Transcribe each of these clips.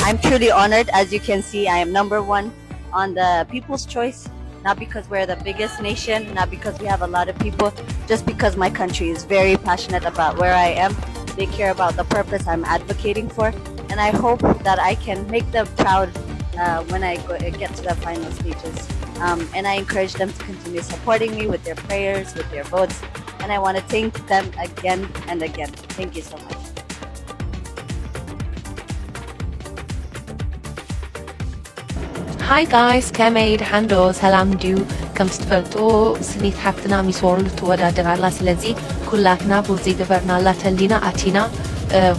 I'm truly honored. As you can see, I am #1 on the People's Choice, not because we're the biggest nation, not because we have a lot of people, just because my country is very passionate about where I am. They care about the purpose I'm advocating for, and I hope that I can make them proud when I get to the final stages. And I encourage them to continue supporting me with their prayers, with their votes, and I want to thank them again and again. Thank you so much. Hi guys, كميد حندو سلام ديو كم استفلتو سنيت حفتنا ميسورل تودادر الله سلزي كلاتنا بوزي قبرنا الله تلينا أتينا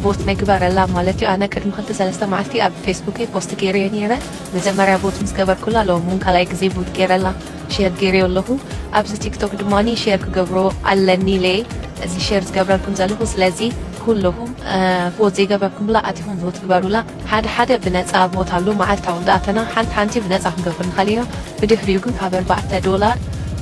فوت مقبر الله مالتي أنا كنت مخلت سلسة معتي أب فيسبوكي بوست كيري نيرة مزمرة فوت مسقبر كلها لو مون كلايك زي فوت كير الله شير كيري الله أبز تيك توك دماني شير كقبرو علني لي زي شير قبركم زلهم سلزي كلهم فوت زي قبركم لا أتيهم فوت قبروا لا حد بنت فوت علو مع التعوداتنا حنتي بنت أخن قبرن خلينا بدي خريجون خبر $4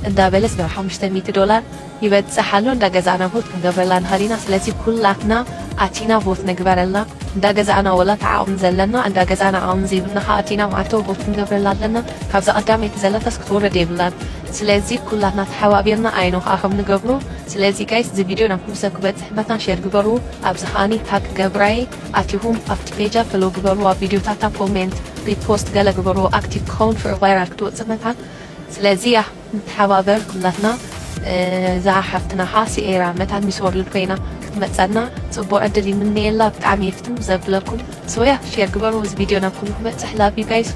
إذا بلس $500 يبد سحلون دا جزانا فوت قبرلان خلينا سلسي كلاتنا أتينا فوت نقبرلا دا جزانا ولا تعاون زلنا دا جزانا عون زيبنا خاتينا معتو فوت نقبرلا لنا كابز قدامي تزلت سكتور ديبلان سلازي كلنا تحوابينا عينو خاخم نقبرو سلازي جايز زي فيديو نفوسا كبت مثلا شير قبرو أبزخاني تاك قبراي أتيهم أفت بيجا فلو قبرو فيديو تاتا كومنت ريبوست قال قبرو أكتيف كون فور وايرال كتوت سمتها سلازي تحوابر كلنا زا حفتنا حاسي إيرا متى ميسور للبينا متسنا صبوا عدلي مني الله بتعمي يفتم زبلكم سويا شير قبرو فيديو نكون متسحلا بي guys.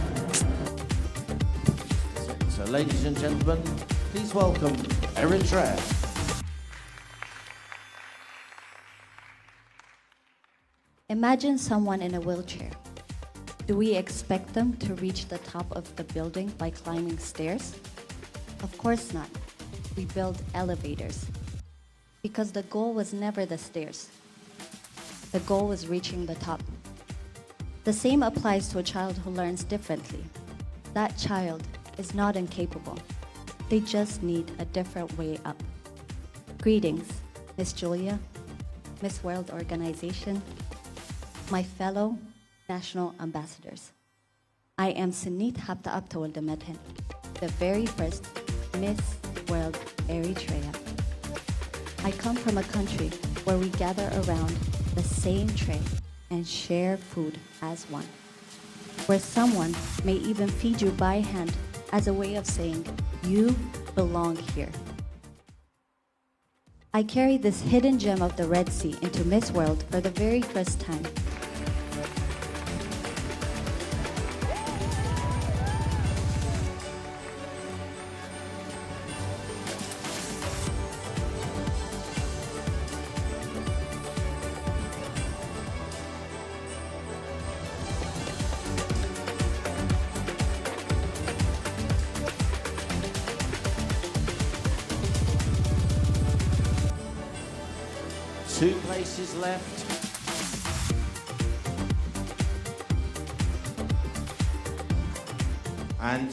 So ladies and gentlemen, please welcome Eritrea. Imagine someone in a wheelchair. Do we expect them to reach the top of the building by climbing stairs? Of course not. We build elevators. Because the goal was never the stairs. The goal was reaching the top. The same applies to a child who learns differently. That child is not incapable. They just need a different way up. Greetings, Miss Julia, Miss World Organization, my fellow national ambassadors. I am Sinit Hapta Abtawalda Medhin, the very first Miss World Eritrea. I come from a country where we gather around the same tray and share food as one. Where someone may even feed you by hand as a way of saying, you belong here. I carry this hidden gem of the Red Sea into Miss World for the very first time. Two places left. And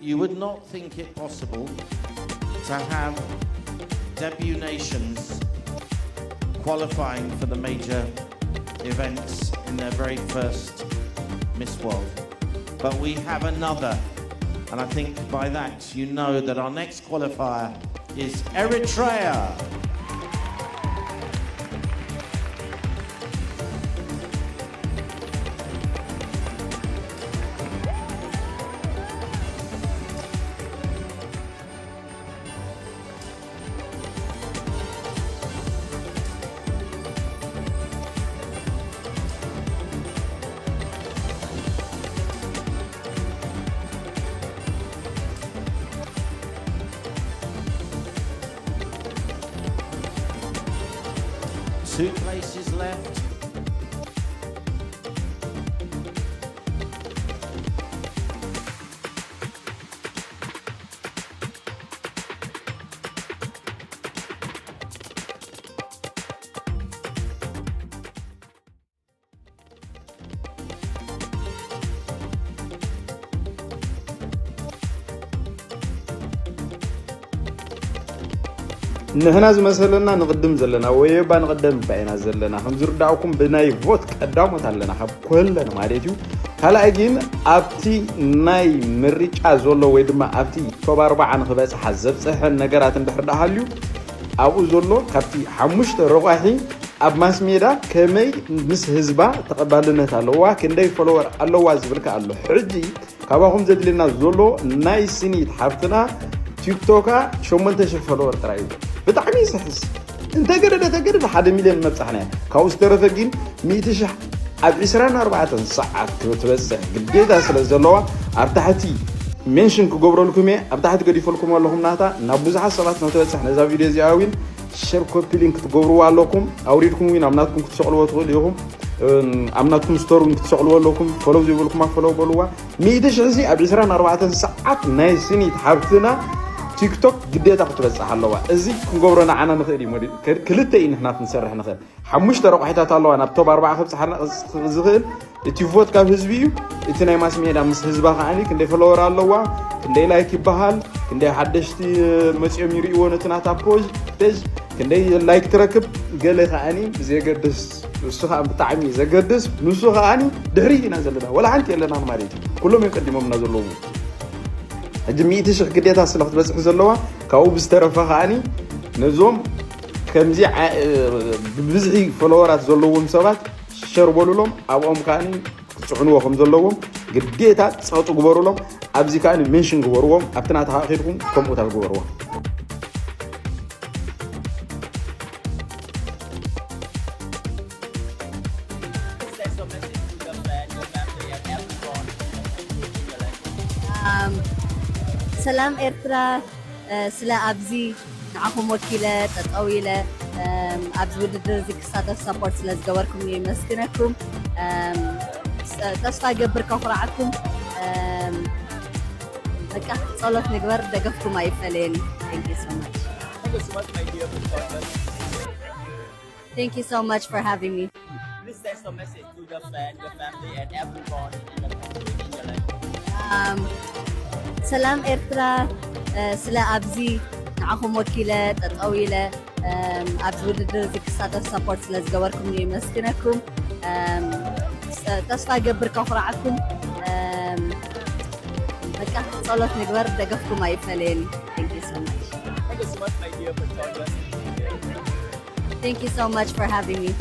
you would not think it possible to have debut nations qualifying for the major events in their very first Miss World. But we have another, and I think by that you know that our next qualifier is Eritrea. Two places left. نحن مثلنا نقدم زلنا ويبقى نقدم بينا زلنا هم زرداوكم بناي فوت قدامو تالنا حب كلنا مالتيو ካልኣይ ግን ኣብቲ ናይ ምርጫ ዘሎ ወይ ድማ ኣብቲ ቶብ 40 ንኽበፅሓ ዘብፅሐን ነገራት እንድሕር ሃልዩ ኣብኡ ዘሎ ካብቲ 5 ረጓሒ ኣብ ማስ ሜዳ ከመይ ምስ ህዝባ ተቐባልነት ኣለዋ ክንደይ ፎሎወር ኣለዋ ዝብልካ ኣሎ ሕጂ ካብኹም ዘድልየና ዘሎ ናይ ስኒት ሓፍትና ቲክቶካ 8000 ፎሎወር ጥራይ እዩ ብጣዕሚ ይስሕስ እንተገደደ 1 ሚልዮን መብፃሕና ካብኡ ዝተረፈ ግን 100,000 ኣብ 24 ሰዓት ክትበፅሕ ግዴታ ስለ ዘለዋ ኣብ ታሕቲ ሜንሽን ክገብረልኩም እየ ኣብ ታሕቲ ገዲፈልኩም ኣለኹም ናታ ናብ ብዙሓት ሰባት ንክትበፅሕ ነዛ ቪድዮ እዚኣ እውን ሼር ኮፒ ሊንክ ትገብርዎ ኣለኩም ኣውሪድኩም እውን ኣብ ናትኩም ክትሰቕልዎ ትኽእሉ ኢኹም ኣብ ናትኩም ስቶሪ እውን ክትሰቕልዎ ኣለኩም ፎሎው ዘይብልኩም ፎሎው በልዋ 100,000 ኣብ 24 ሰዓት ናይ ስኒት ሓፍትና ቲክቶክ ግዴታ ክትበፅሕ ኣለዋ እዚ ክንገብሮ ንዓና ንኽእል እዩ ክልተ እዩ ንሕና ክንሰርሕ ንኽእል 5 ረቑሒታት ኣለዋ ናብ ቶብ 40 ክብፅሓና ዝኽእል እቲ ቮት ካብ ህዝቢ እዩ እቲ ናይ ማስ ሜዳ ምስ ህዝባ ከዓኒ ክንደይ ፎሎወር ኣለዋ ክንደይ ላይክ ይበሃል ክንደይ ሓደሽቲ መፂኦም ይርእይዎ ነቲ ናታ ፔጅ ክንደይ ላይክ ትረክብ ገለ ከዓኒ ዘገድስ ንሱ ከዓ ብጣዕሚ ዘገድስ ንሱ ከዓኒ ድሕሪት ኢና ዘለና ወላ ሓንቲ የለና ማለት እዩ ኩሎም ይቀዲሞምና ዘለዉ ሕጂ 100,000 ግዴታ ስለ ክትበፅሕ ዘለዋ ካብኡ ብዝተረፈ ከዓኒ ነዞም ከምዚ ብብዝሒ ፎሎወራት ዘለዎም ሰባት ሸር በሉሎም ኣብኦም ከዓኒ ክፅዕንዎ ከም ዘለዎም ግዴታ ፀጡ ግበሩሎም ኣብዚ ከዓኒ ሜንሽን ግበርዎም ኣብቲ ናታ ኸይድኩም ከምኡታት ግበርዎም سلام إرترا سلا أبزي نعكم وكيلة تطويلة أبز وددر زي كسادة سابورت سلا زجوركم يمسكنكم تشتا جبر كفرعكم بكا صلوت نجبر دقفكم أي فلين thank you so much thank you so much for having me please send some message to your friend your family and everyone in the country in your life سلام إرترا سلا أبزي نعكم وكيلة تطويلة أبز وددر زي كسادة سابورت سلا زجوركم يمسكنكم تشتا جبر كفرعكم بكا صلوت نجبر دقفكم أي فلين thank you so much thank you so much my dear for joining us thank you so much for having me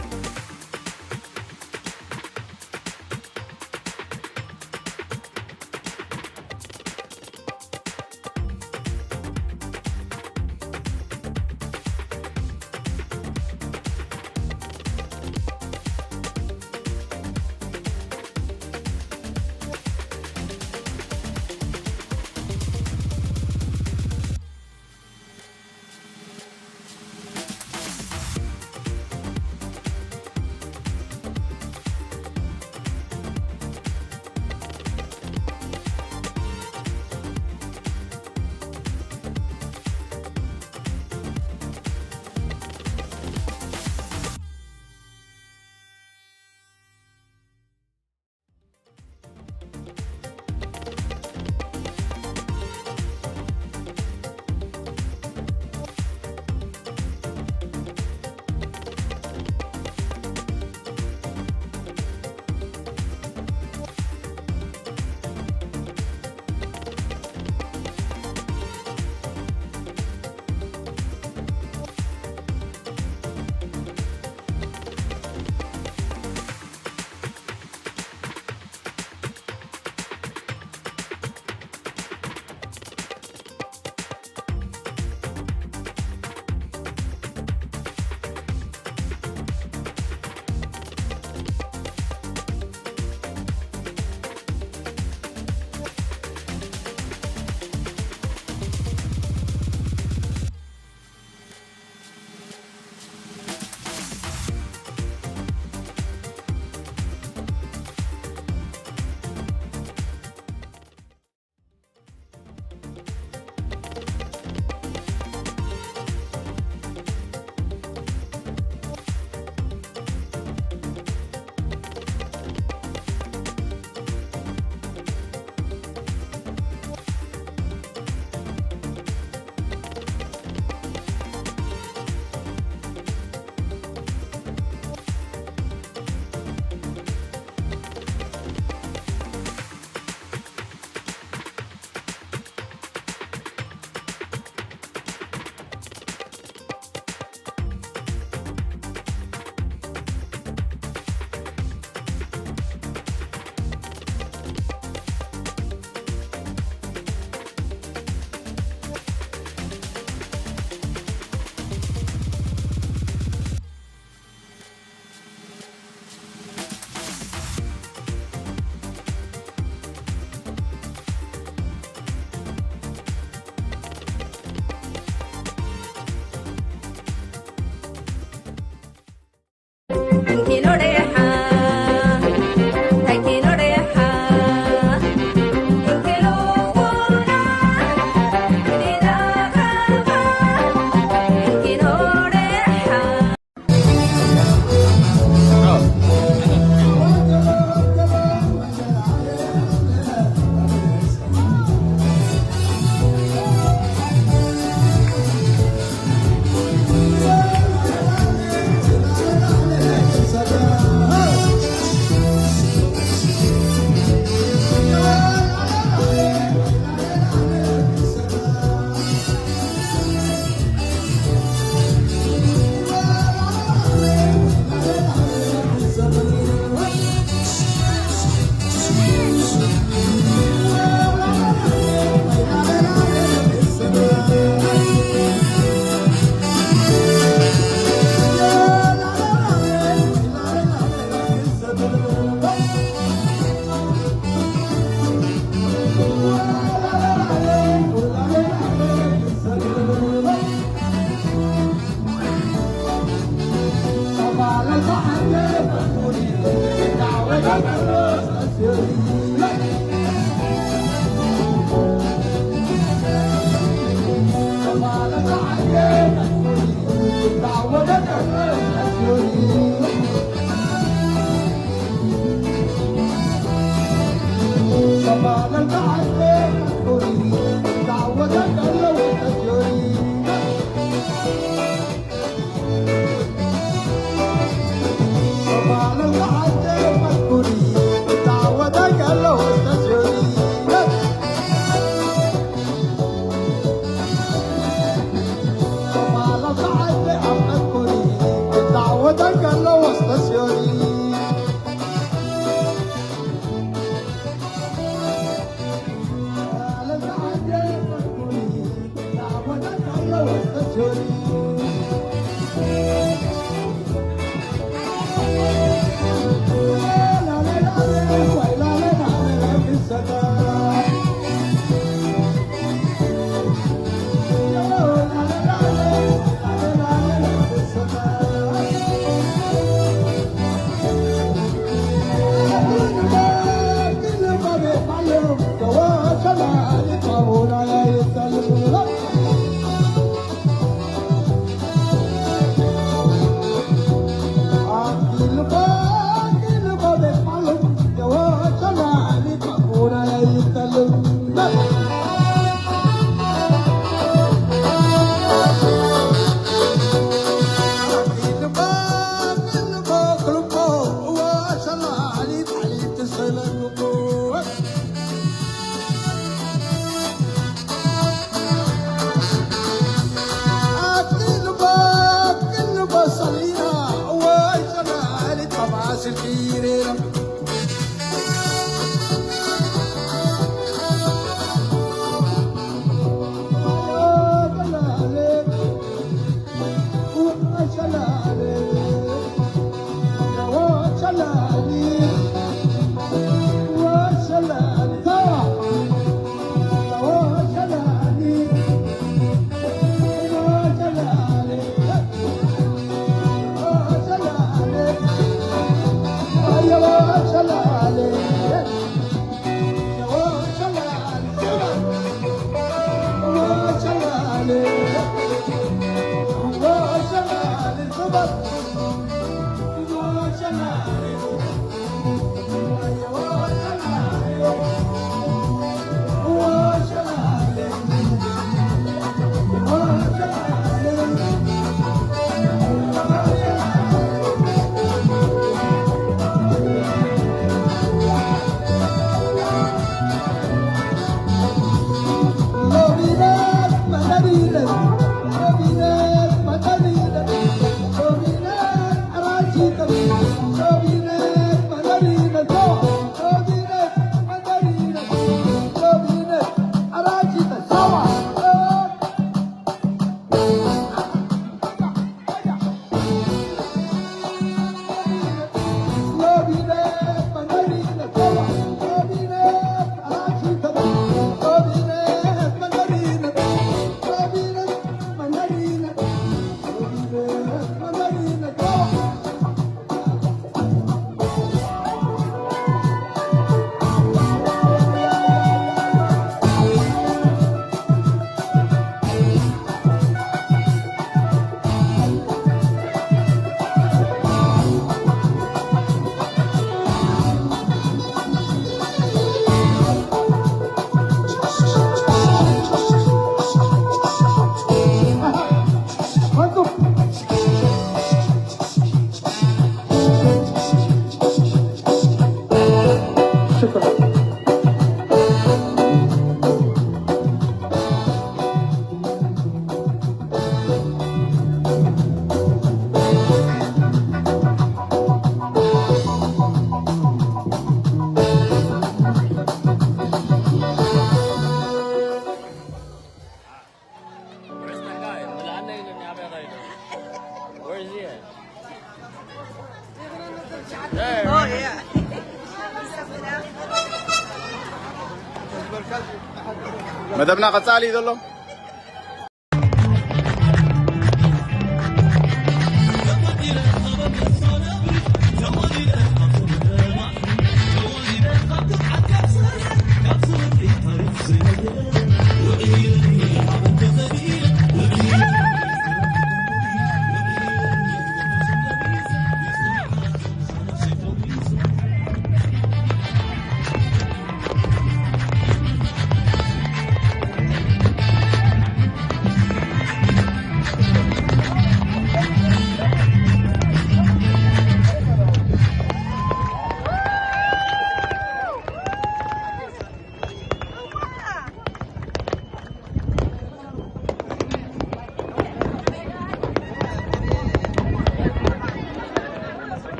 مدبنا قصالي ذلو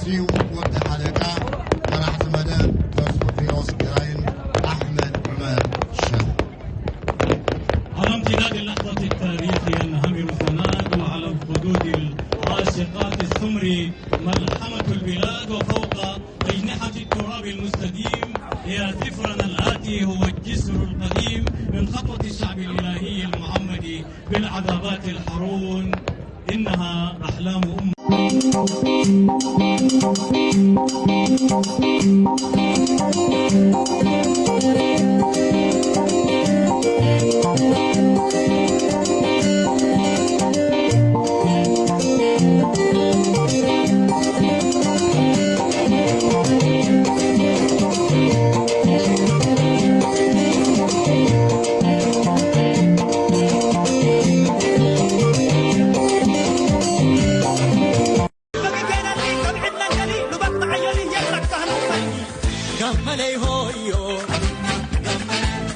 مسريو وقت حلقة مراحة مدام دكتور فيروز جراين أحمد عمر شاه. على امتداد اللحظة التاريخية نهمر الثناء على الخدود العاشقات السمر ملحمة البلاد وفوق أجنحة التراب المستديم يا سفرنا الآتي هو الجسر القديم من خطوة الشعب الإلهي المحمدي بالعذابات الحرون إنها أحلام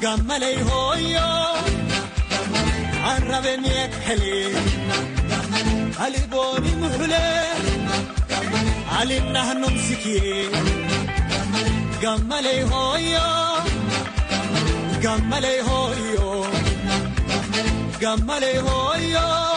قملي هويو عربني يكحلي علي بوني مهلي علي النهن مسكي قملي هويو قملي هويو قملي هويو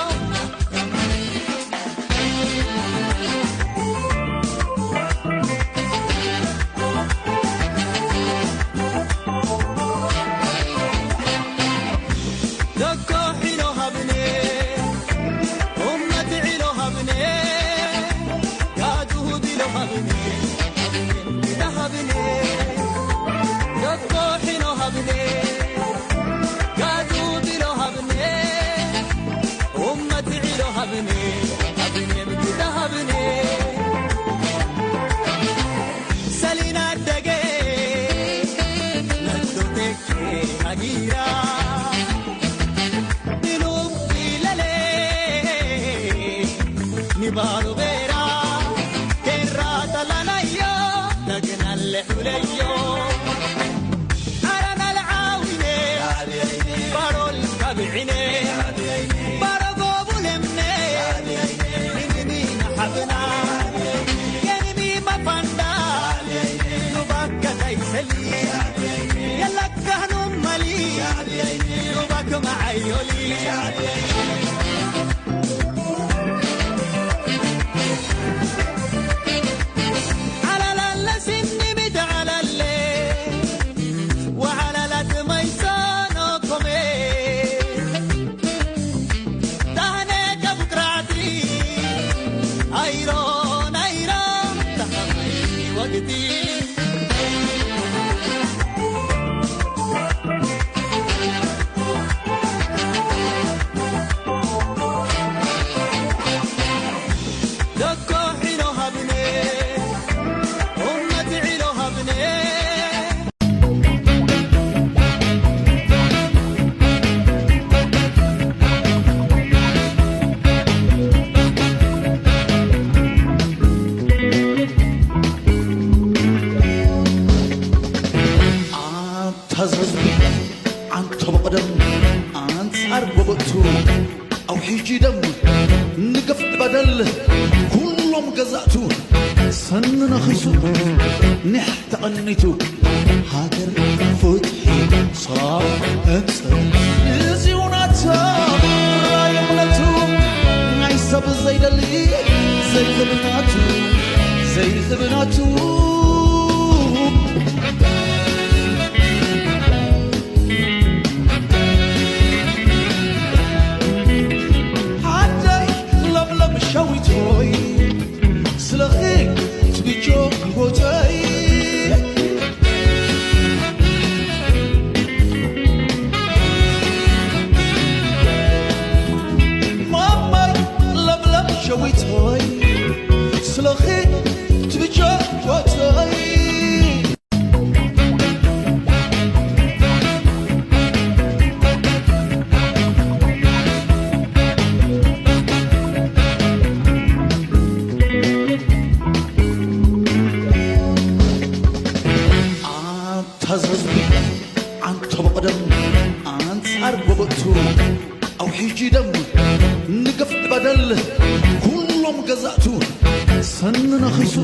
سننا خسو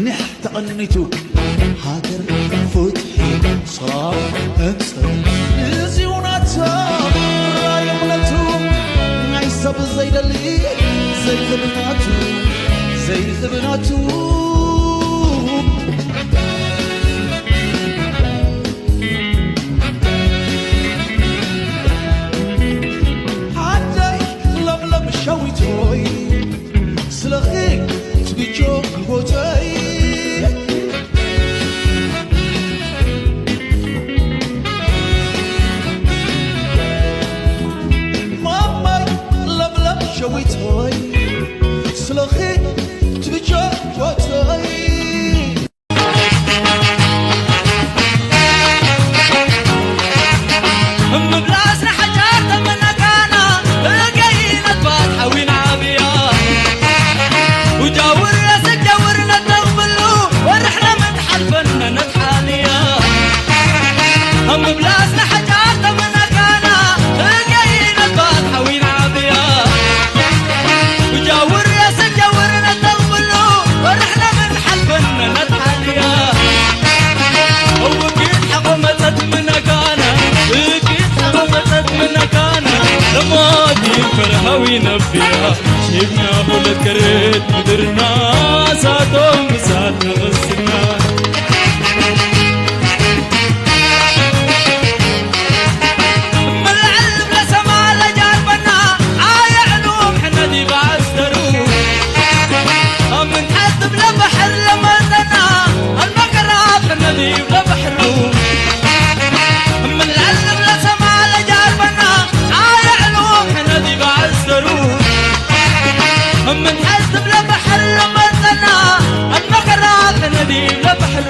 نحت قنيتو هاجر فتحي صراع انسر زيوناتا رايمنتو عيسى بالزيد اللي زي ذبناتو زي ذبناتو شويتوي سلخيك تبيجوك بوتاي ماما لبلب شويتوي سلخيك تبيجوك بوتاي مبلاسنا حجارة من أكانا لقينا تباحوين وجاور راسك جاورنا تغبلو ورحنا متحلفنا نتحاليا هم بلاسنا حجارة من أكانا لقينا تباحوين عابيا وجاور راسك جاورنا تغبلو ورحنا متحلفنا نتحاليا وكيف حقمتت من أكانا وكيف حقمتت من أكانا لما دي فرهوي نبيها شفنا بولد كريت مدرنا ساتهم ساتنا غسنا من العلم لسما لجاربنا عايعنوم حنا دي بعسترو من حد بلا بحر لمتنا المقراب حنا دي بلا بحرو من العلم لسما لجاربنا عايعنوم حنا دي بعسترو من حد بلا بحر لمتنا المقرات ندي بلا بحر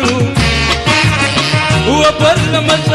وبر لمتنا